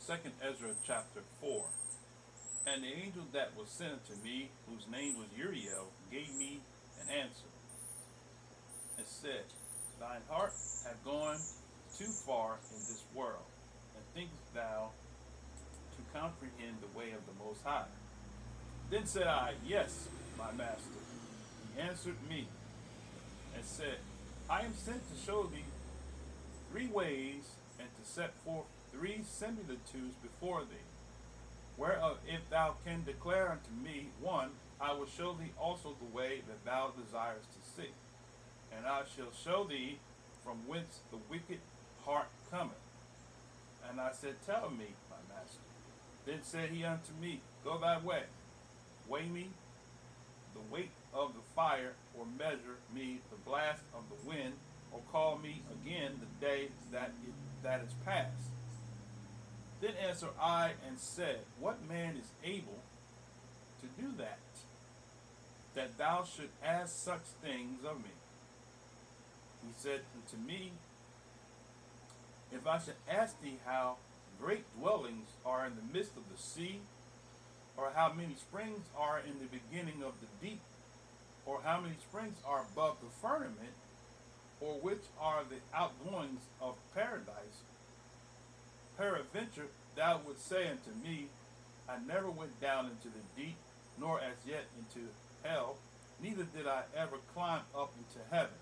2 Ezra chapter 4. And the angel that was sent unto me, whose name was Uriel, gave me an answer, and said, Thine heart hath gone too far in this world, and thinkest thou to comprehend the way of the Most High? Then said I, Yes, my master. He answered me, and said, I am sent to show thee three ways, and to set forth three similitudes before thee, whereof if thou can declare unto me one, I will show thee also the way that thou desirest to see. And I shall show thee from whence the wicked heart cometh. And I said, Tell me, my master. Then said he unto me, Go thy way, weigh me the weight of the fire, or measure me the blast of the wind, or call me again the day that is past. Then answered I and said, What man is able to do that thou should ask such things of me? He said unto me, If I should ask thee how great dwellings are in the midst of the sea, or how many springs are in the beginning of the deep, or how many springs are above the firmament, or which are the outgoings of paradise, peradventure thou wouldst say unto me, I never went down into the deep, nor as yet into hell, neither did I ever climb up into heaven.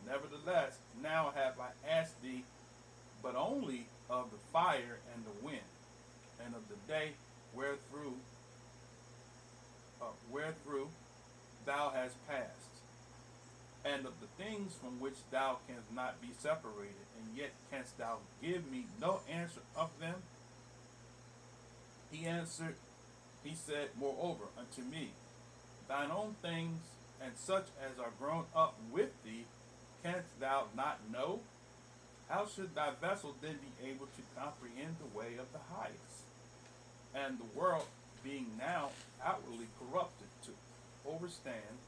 Nevertheless, now have I asked thee, but only of the fire and the wind, and of the day wherethrough thou hast passed, and of the things from which thou canst not be separated, and yet canst thou give me no answer of them? He answered, he said, Moreover, unto me, thine own things, and such as are grown up with thee, canst thou not know? How should thy vessel then be able to comprehend the way of the highest? And the world being now outwardly corrupted, to overstand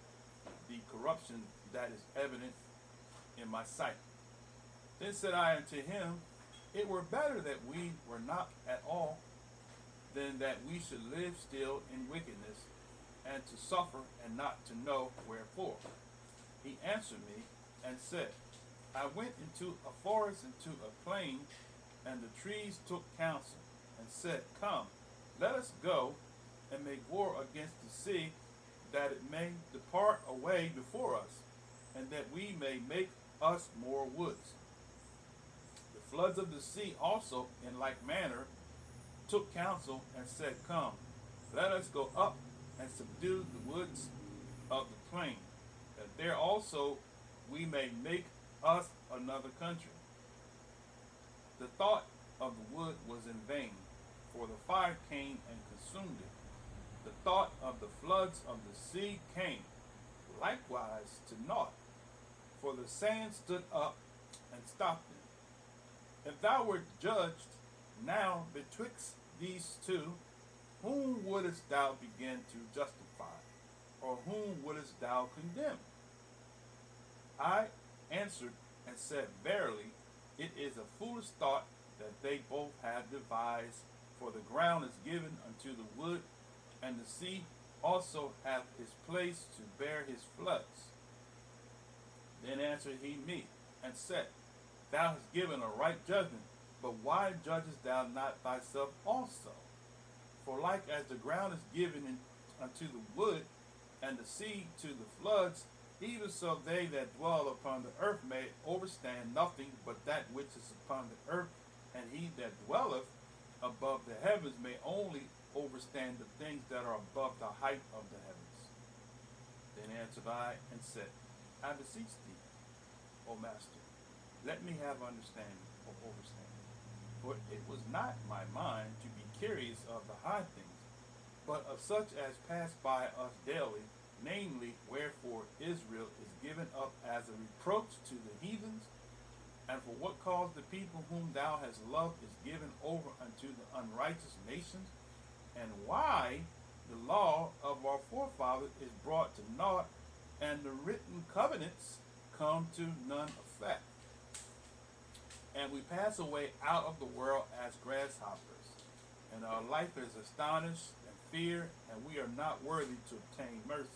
the corruption that is evident in my sight. Then said I unto him, It were better that we were not at all, than that we should live still in wickedness, and to suffer and not to know wherefore. He answered me and said, I went into a forest, into a plain, and the trees took counsel, and said, Come, let us go and make war against the sea, that it may depart away before us, and that we may make us more woods. The floods of the sea also in like manner took counsel, and said, Come, let us go up and subdue the woods of the plain, that there also we may make us another country. The thought of the wood was in vain, for the fire came and consumed it. The thought of the floods of the sea came likewise to naught, for the sand stood up and stopped them. If thou wert judged now betwixt these two, whom wouldest thou begin to justify, or whom wouldest thou condemn? I answered and said, Verily, it is a foolish thought that they both have devised, for the ground is given unto the wood, and the sea also hath his place to bear his floods. Then answered he me, and said, Thou hast given a right judgment, but why judgest thou not thyself also? For like as the ground is given unto the wood, and the sea to the floods, even so they that dwell upon the earth may overstand nothing but that which is upon the earth, and he that dwelleth above the heavens may only overstand the things that are above the height of the heavens. Then answered I and said, I beseech thee, O master, let me have understanding or overstanding. For it was not my mind to be curious of the high things, but of such as pass by us daily, namely, wherefore Israel is given up as a reproach to the heathens, and for what cause the people whom thou hast loved is given over unto the unrighteous nations, and why the law of our forefathers is brought to naught, and the written covenants come to none effect. And we pass away out of the world as grasshoppers, and our life is astonished and fear, and we are not worthy to obtain mercy.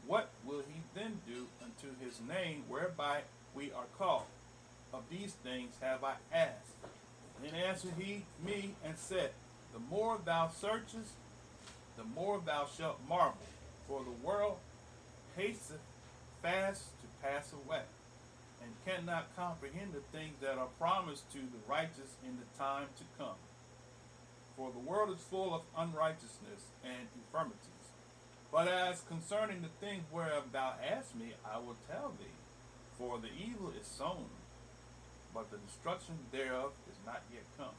What will he then do unto his name whereby we are called? Of these things have I asked. Then answered he me and said, The more thou searchest, the more thou shalt marvel, for the world hasteth fast to pass away, and cannot comprehend the things that are promised to the righteous in the time to come. For the world is full of unrighteousness and infirmities. But as concerning the things whereof thou asked me, I will tell thee. For the evil is sown, but the destruction thereof is not yet come.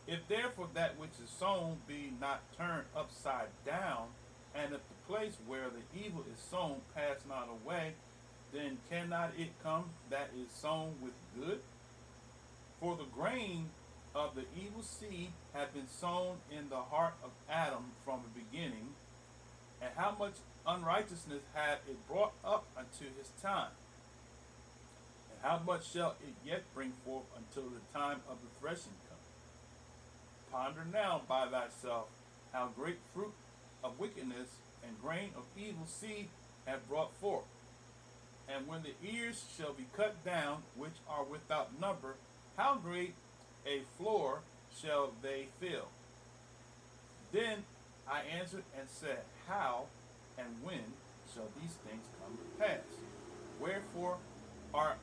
If therefore that which is sown be not turned upside down, and if the place where the evil is sown pass not away, then cannot it come that is sown with good? For the grain of the evil seed had been sown in the heart of Adam from the beginning, and how much unrighteousness had it brought up unto his time? And how much shall it yet bring forth until the time of the threshing come? Ponder now by thyself how great fruit of wickedness and grain of evil seed have brought forth. And when the ears shall be cut down, which are without number, how great a floor shall they fill? Then I answered and said, How and when shall these things come to pass? Wherefore are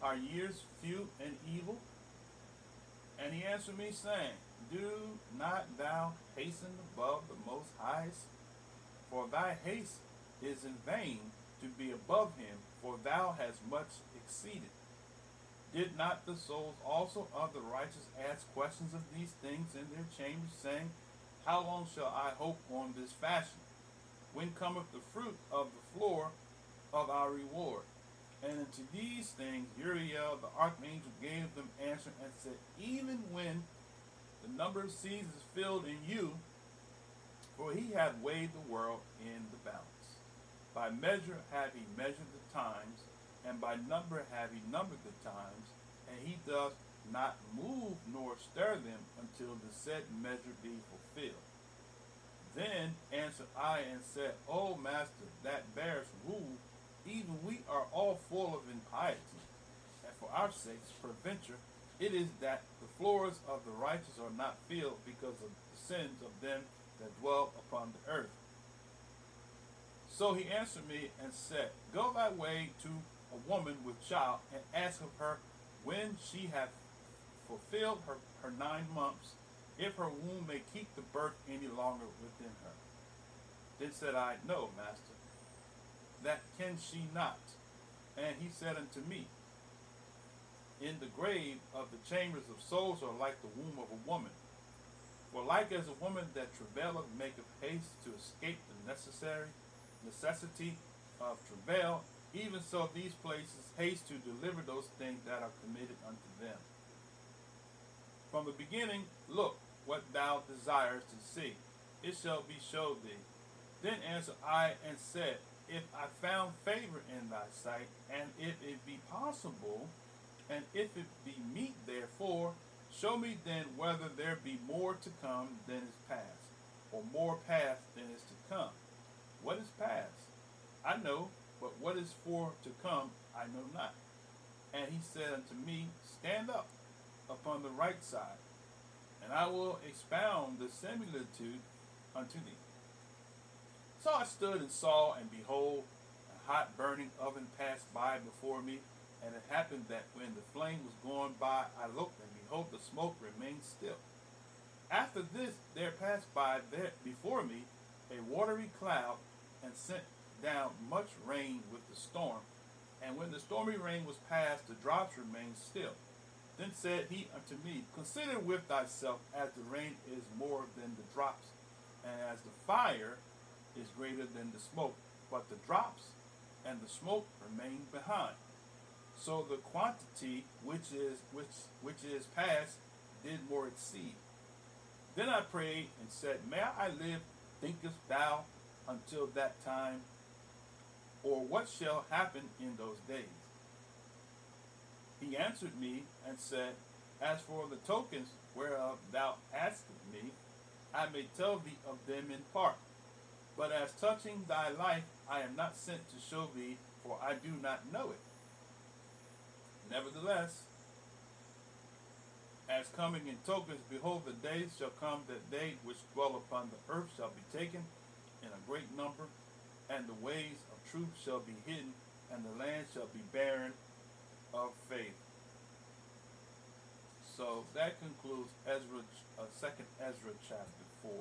our years few and evil? And he answered me, saying, Do not thou hasten above the Most Highest? For thy haste is in vain to be above him, for thou hast much exceeded. Did not the souls also of the righteous ask questions of these things in their chambers, saying, How long shall I hope on this fashion? When cometh the fruit of the floor of our reward? And unto these things Uriel the archangel gave them answer and said, Even when the number of seasons is filled in you, for he hath weighed the world in the balance. By measure have he measured the times, and by number have he numbered the times, and he doth not move nor stir them until the said measure be fulfilled. Then answered I and said, O Master, that bearest rule, even we are all full of impiety, and for our sakes, peradventure, it is that the floors of the righteous are not filled because of the sins of them that dwell upon the earth. So he answered me and said, Go thy way to a woman with child, and ask of her when she hath fulfilled her 9 months, if her womb may keep the birth any longer within her. Then said I, No, Master, that can she not. And he said unto me, In the grave of the chambers of souls are like the womb of a woman. For like as a woman that travaileth maketh haste to escape the necessity of travail, even so these places haste to deliver those things that are committed unto them. From the beginning, look what thou desirest to see, it shall be showed thee. Then answered I and said, If I found favor in thy sight, and if it be possible, and if it be meet therefore, show me then whether there be more to come than is past, or more past than is to come. What is past? I know, but what is for to come I know not. And he said unto me, Stand up upon the right side, and I will expound the similitude unto thee. So I stood and saw, and behold, a hot burning oven passed by before me. And it happened that when the flame was gone by, I looked, and behold, the smoke remained still. After this there passed by there before me a watery cloud, and sent down much rain with the storm. And when the stormy rain was past, the drops remained still. Then said he unto me, Consider with thyself, as the rain is more than the drops, and as the fire is greater than the smoke, but the drops and the smoke remain behind. So the quantity which is past did more exceed. Then I prayed and said, May I live, thinkest thou, until that time? Or what shall happen in those days? He answered me and said, As for the tokens whereof thou askest me, I may tell thee of them in part. But as touching thy life, I am not sent to show thee, for I do not know it. Nevertheless, as coming in tokens, behold, the days shall come that they which dwell upon the earth shall be taken in a great number, and the ways of truth shall be hidden, and the land shall be barren of faith. So that concludes Ezra, 2 Ezra chapter 4.